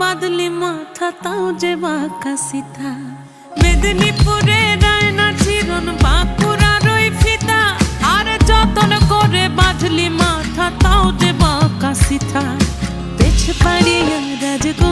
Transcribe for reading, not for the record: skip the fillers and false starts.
বাদলি মাথা তাও যে বাঁকা সিথা মেদিনীপুরে রায়না চিরন বাঁকুড়ার ওই ফিতা আর যতন করে বাঁধলি মাথা তাও যে বাঁকা সিথা পেছ পাড়িয়া রাজগো